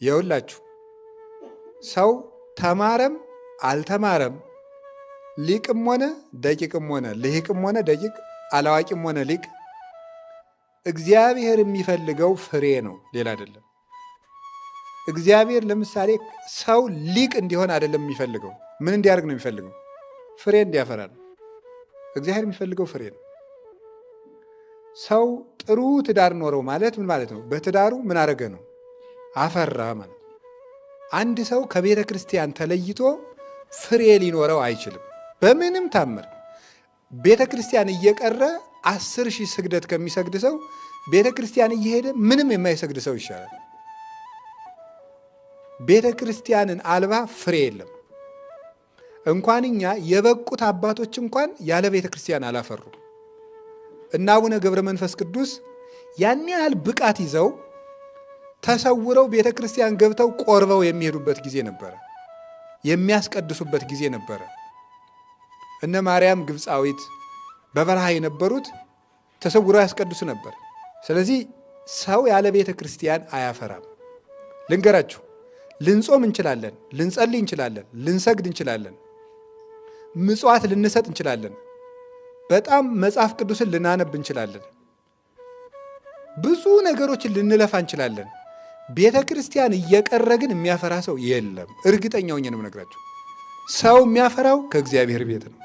የውላችሁ ሰው ተማረም አልተማረም ሊቅም ሆነ ደቂቅም ሆነ ልሂቅም ሆነ ደቂቅ አላዋቂም ሆነ ሊቅ እግዚአብሔር የሚፈልገው ፍሬ ነው፣ ሌላ አይደለም። እግዚአብሔር ለምሳሌ ሰው ሊቅ እንዲሆን አይደለም የሚፈልገው። ምን እንዲያደርግ ነው የሚፈልገው? ፍሬ እንዲያፈራ ነው። እግዚአብሔር የሚፈልገው ፍሬ ነው። ሰው ጥሩ ትዳር ኖረው ማለት ምን ማለት ነው? በትዳሩ ምን አደረገ ነው? አፈራ ማለት። አንድ ሰው ከቤተ ክርስቲያን ተለይቶ ፍሬ ሊኖረው አይችልም በምንም ታምር። ቤተ ክርስቲያን እየቀረ 10,000 ስግደት ከሚሰግድ ሰው ቤተ ክርስቲያን እየሄደ ምንም የማይሰግድ ሰው ይሻላል። ቤተ ክርስቲያንን አልባ ፍሬ የለም። እንኳን እኛ የበቁት አባቶች እንኳን ያለ ቤተ ክርስቲያን አላፈሩ። እና አቡነ ገብረ መንፈስ ቅዱስ ያን ያህል ብቃት ይዘው ተሰውረው ቤተ ክርስቲያን ገብተው ቆርበው የሚሄዱበት ጊዜ ነበረ፣ የሚያስቀድሱበት ጊዜ ነበረ። እነ ማርያም ግብፃዊት በበረሃ የነበሩት ተሰውረው ያስቀድሱ ነበር። ስለዚህ ሰው ያለ ቤተ ክርስቲያን አያፈራም። ልንገራችሁ፣ ልንጾም እንችላለን፣ ልንጸልይ እንችላለን፣ ልንሰግድ እንችላለን፣ ምጽዋት ልንሰጥ እንችላለን፣ በጣም መጽሐፍ ቅዱስን ልናነብ እንችላለን፣ ብዙ ነገሮችን ልንለፋ እንችላለን። ቤተ ክርስቲያን እየቀረ ግን የሚያፈራ ሰው የለም። እርግጠኛ ሆኜ ነው የምነግራችሁ። ሰው የሚያፈራው ከእግዚአብሔር ቤት ነው።